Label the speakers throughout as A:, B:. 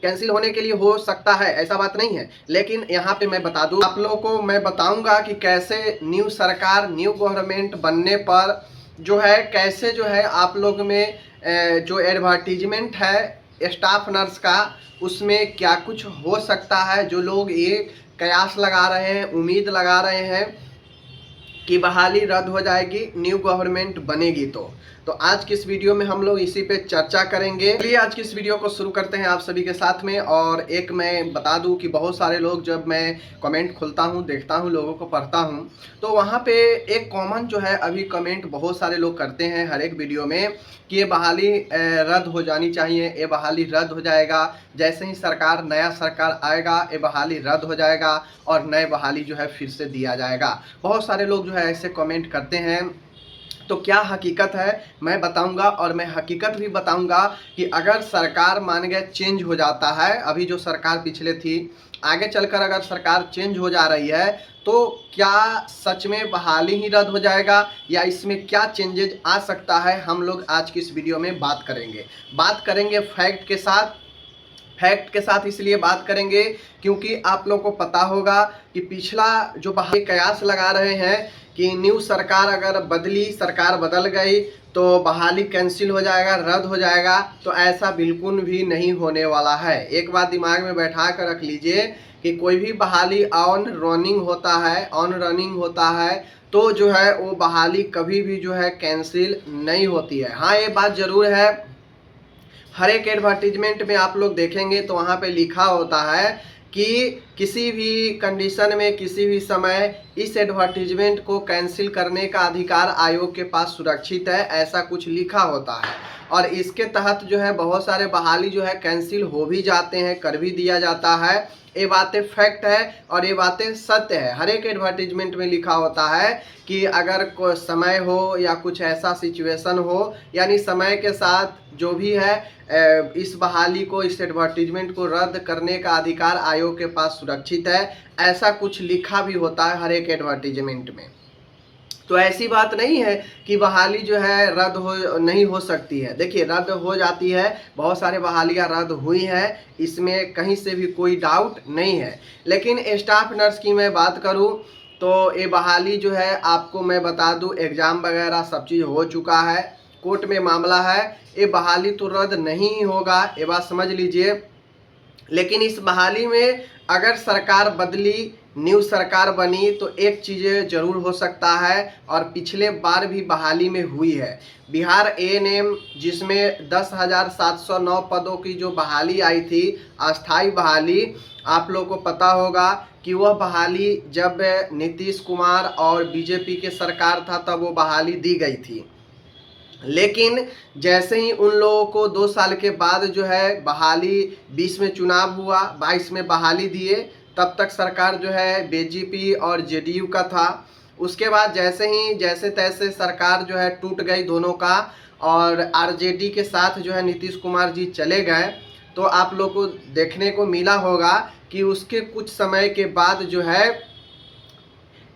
A: Cancel होने के लिए हो सकता है, ऐसा बात नहीं है। लेकिन यहाँ पे मैं बता दूं आप लोगों को, मैं बताऊंगा कि कैसे न्यू सरकार, न्यू गवर्नमेंट बनने पर जो है कैसे जो है आप लोग में जो एडवर्टीजमेंट है स्टाफ नर्स का, उसमें क्या कुछ हो सकता है। जो लोग ये कयास लगा रहे हैं, उम्मीद लगा रहे हैं कि बहाली रद्द हो जाएगी न्यू गवर्नमेंट बनेगी, तो आज की इस वीडियो में हम लोग इसी पे चर्चा करेंगे। चलिए आज की इस वीडियो को शुरू करते हैं आप सभी के साथ में। और एक मैं बता दूं कि बहुत सारे लोग, जब मैं कमेंट खोलता हूं, देखता हूं, लोगों को पढ़ता हूं, तो वहां पे एक कॉमन जो है अभी कमेंट बहुत सारे लोग करते हैं हर एक वीडियो में कि ये बहाली रद्द हो जानी चाहिए, ये बहाली रद्द हो जाएगा, जैसे ही सरकार, नया सरकार आएगा ये बहाली रद्द हो जाएगा और नए बहाली जो है फिर से दिया जाएगा। बहुत सारे लोग जो है ऐसे कमेंट करते हैं। तो क्या हकीकत है मैं बताऊंगा, और मैं हकीकत भी बताऊंगा कि अगर सरकार मान गए चेंज हो जाता है, अभी जो सरकार पिछले थी, आगे चलकर अगर सरकार चेंज हो जा रही है, तो क्या सच में बहाली ही रद्द हो जाएगा या इसमें क्या चेंजेज आ सकता है, हम लोग आज की इस वीडियो में बात करेंगे फैक्ट के साथ। इसलिए बात करेंगे क्योंकि आप लोग को पता होगा कि पिछला जो बहाली कयास लगा रहे हैं कि न्यू सरकार अगर बदली, सरकार बदल गई तो बहाली कैंसिल हो जाएगा, रद्द हो जाएगा, तो ऐसा बिल्कुल भी नहीं होने वाला है। एक बात दिमाग में बैठा कर रख लीजिए कि कोई भी बहाली ऑन रनिंग होता है तो जो है वो बहाली कभी भी जो है कैंसिल नहीं होती है। हाँ, ये बात ज़रूर है, हर एक एडवर्टीजमेंट में आप लोग देखेंगे तो वहाँ पे लिखा होता है कि किसी भी कंडीशन में, किसी भी समय इस एडवर्टीजमेंट को कैंसिल करने का अधिकार आयोग के पास सुरक्षित है, ऐसा कुछ लिखा होता है। और इसके तहत जो है बहुत सारे बहाली जो है कैंसिल हो भी जाते हैं, कर भी दिया जाता है। ये बातें फैक्ट है और ये बातें सत्य है। हर एक एडवर्टीजमेंट में लिखा होता है कि अगर कोई समय हो या कुछ ऐसा सिचुएशन हो, यानी समय के साथ जो भी है इस बहाली को, इस एडवर्टीजमेंट को रद्द करने का अधिकार आयोग के पास सुरक्षित है, ऐसा कुछ लिखा भी होता है हर एक एडवर्टीजमेंट में। तो ऐसी बात नहीं है कि बहाली जो है रद्द हो नहीं हो सकती है। देखिए, रद्द हो जाती है, बहुत सारे बहालियाँ रद्द हुई हैं, इसमें कहीं से भी कोई डाउट नहीं है। लेकिन स्टाफ नर्स की मैं बात करूं तो ये बहाली जो है, आपको मैं बता दूं, एग्ज़ाम वगैरह सब चीज़ हो चुका है, कोर्ट में मामला है, ये बहाली तो रद्द नहीं होगा, ये बात समझ लीजिए। लेकिन इस बहाली में अगर सरकार बदली, न्यू सरकार बनी, तो एक चीज़ ज़रूर हो सकता है, और पिछले बार भी बहाली में हुई है। बिहार एएनएम जिसमें 10,709 पदों की जो बहाली आई थी, अस्थाई बहाली, आप लोगों को पता होगा कि वह बहाली जब नीतीश कुमार और बीजेपी के सरकार था तब वो बहाली दी गई थी। लेकिन जैसे ही उन लोगों को 2 साल के बाद जो है बहाली, 20 में चुनाव हुआ, 22 में बहाली दिए, तब तक सरकार जो है बीजेपी और जेडीयू का था। उसके बाद जैसे तैसे सरकार जो है टूट गई दोनों का, और आरजेडी के साथ जो है नीतीश कुमार जी चले गए। तो आप लोग को देखने को मिला होगा कि उसके कुछ समय के बाद जो है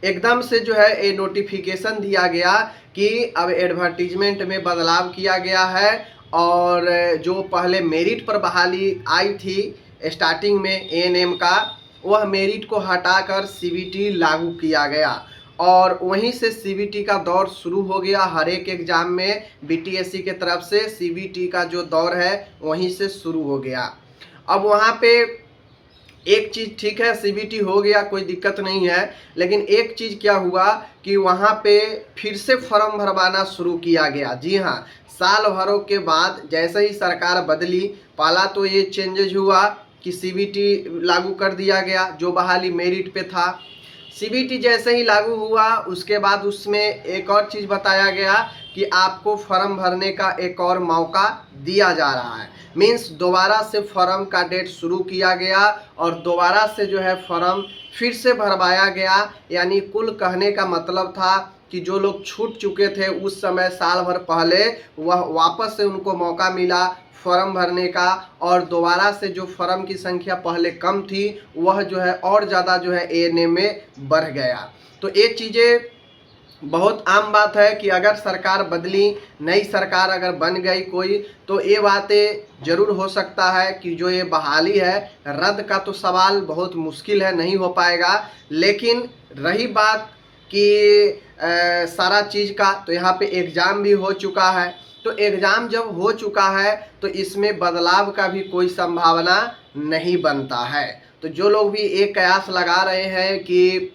A: एकदम से जो है ये नोटिफिकेशन दिया गया कि अब एडवर्टीजमेंट में बदलाव किया गया है, और जो पहले मेरिट पर बहाली आई थी स्टार्टिंग में एएनएम का, वह मेरिट को हटाकर सीबीटी लागू किया गया, और वहीं से सीबीटी का दौर शुरू हो गया। हर एक एग्ज़ाम में बीटीएससी के तरफ से सीबीटी का जो दौर है वहीं से शुरू हो गया। अब वहाँ पे एक चीज़ ठीक है, सीबीटी हो गया, कोई दिक्कत नहीं है, लेकिन एक चीज़ क्या हुआ कि वहाँ पे फिर से फॉर्म भरवाना शुरू किया गया। जी हाँ, साल भरों के बाद जैसे ही सरकार बदली, पहला तो ये चेंजेज हुआ कि सीबीटी लागू कर दिया गया, जो बहाली मेरिट पे था। सीबीटी जैसे ही लागू हुआ, उसके बाद उसमें एक और चीज़ बताया गया कि आपको फॉर्म भरने का एक और मौका दिया जा रहा है। मीन्स दोबारा से फॉर्म का डेट शुरू किया गया और दोबारा से जो है फॉर्म फिर से भरवाया गया। यानी कुल कहने का मतलब था कि जो लोग छूट चुके थे उस समय साल भर पहले, वह वापस से उनको मौका मिला फॉर्म भरने का, और दोबारा से जो फॉर्म की संख्या पहले कम थी वह जो है और ज़्यादा जो है एएनएम में बढ़ गया। तो ये चीज़ें बहुत आम बात है कि अगर सरकार बदली, नई सरकार अगर बन गई कोई, तो ये बातें ज़रूर हो सकता है कि जो ये बहाली है, रद्द का तो सवाल बहुत मुश्किल है, नहीं हो पाएगा। लेकिन रही बात कि सारा चीज़ का, तो यहाँ पे एग्ज़ाम भी हो चुका है। तो एग्ज़ाम जब हो चुका है तो इसमें बदलाव का भी कोई संभावना नहीं बनता है। तो जो लोग भी एक कयास लगा रहे हैं कि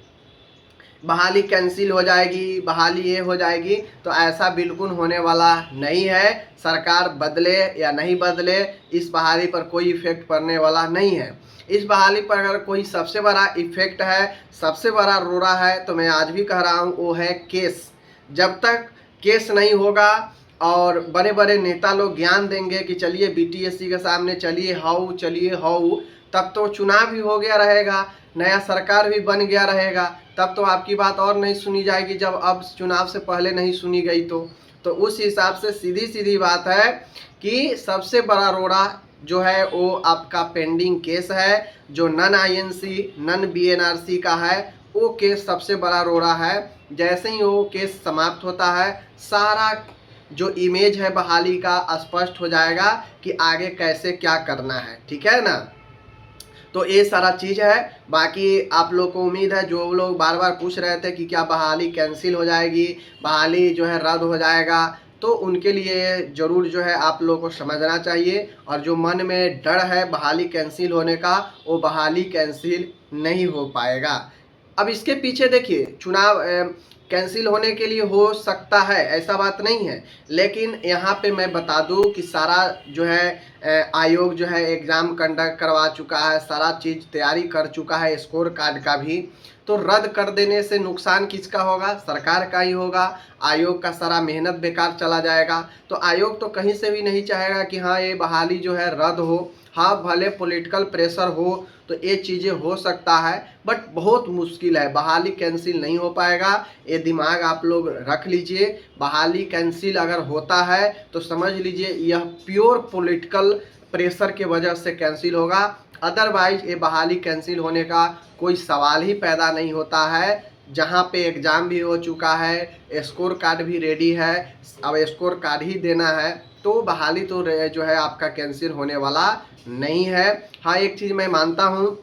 A: बहाली कैंसिल हो जाएगी, बहाली ये हो जाएगी, तो ऐसा बिल्कुल होने वाला नहीं है। सरकार बदले या नहीं बदले, इस बहाली पर कोई इफ़ेक्ट पड़ने वाला नहीं है। इस बहाली पर अगर कोई सबसे बड़ा इफ़ेक्ट है, सबसे बड़ा रोड़ा है, तो मैं आज भी कह रहा हूँ, वो है केस। जब तक केस नहीं होगा और बड़े बड़े नेता लोग ज्ञान देंगे कि चलिए बीटीएससी के सामने चलिए हाउ, चलिए हाउ, तब तो चुनाव भी हो गया रहेगा, नया सरकार भी बन गया रहेगा, तब तो आपकी बात और नहीं सुनी जाएगी, जब अब चुनाव से पहले नहीं सुनी गई तो उस हिसाब से सीधी सीधी बात है कि सबसे बड़ा रोड़ा जो है वो आपका पेंडिंग केस है, जो नन आईएनसी नन बीएनआरसी का है, वो केस सबसे बड़ा रोड़ा है। जैसे ही वो केस समाप्त होता है, सारा जो इमेज है बहाली का स्पष्ट हो जाएगा कि आगे कैसे क्या करना है, ठीक है ना। तो ये सारा चीज़ है। बाकी आप लोग को उम्मीद है, जो लोग बार बार पूछ रहे थे कि क्या बहाली कैंसिल हो जाएगी, बहाली जो है रद्द हो जाएगा, तो उनके लिए ज़रूर जो है आप लोग को समझना चाहिए। और जो मन में डर है बहाली कैंसिल होने का, वो बहाली कैंसिल नहीं हो पाएगा। अब इसके पीछे देखिए, चुनाव कैंसिल होने के लिए हो सकता है, ऐसा बात नहीं है। लेकिन यहाँ पे मैं बता दूँ कि सारा जो है आयोग जो है एग्ज़ाम कंडक्ट करवा चुका है, सारा चीज़ तैयारी कर चुका है, स्कोर कार्ड का भी। तो रद्द कर देने से नुकसान किसका होगा? सरकार का ही होगा। आयोग का सारा मेहनत बेकार चला जाएगा। तो आयोग तो कहीं से भी नहीं चाहेगा कि हाँ ये बहाली जो है रद्द हो। हाँ, भले पॉलिटिकल प्रेशर हो तो ये चीज़ें हो सकता है, बट बहुत मुश्किल है, बहाली कैंसिल नहीं हो पाएगा। ये दिमाग आप लोग रख लीजिए। बहाली कैंसिल अगर होता है तो समझ लीजिए यह प्योर पॉलिटिकल प्रेशर के वजह से कैंसिल होगा। अदरवाइज ये बहाली कैंसिल होने का कोई सवाल ही पैदा नहीं होता है। जहाँ पे एग्ज़ाम भी हो चुका है, स्कोर कार्ड भी रेडी है, अब स्कोर कार्ड ही देना है, तो बहाली तो जो है आपका कैंसिल होने वाला नहीं है। हाँ, एक चीज़ मैं मानता हूँ,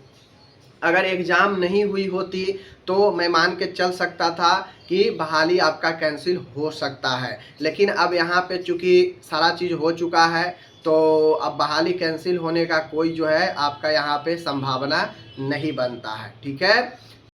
A: अगर एग्ज़ाम नहीं हुई होती तो मैं मान के चल सकता था कि बहाली आपका कैंसिल हो सकता है। लेकिन अब यहाँ पे चूँकि सारा चीज़ हो चुका है, तो अब बहाली कैंसिल होने का कोई जो है आपका यहाँ पे संभावना नहीं बनता है, ठीक है।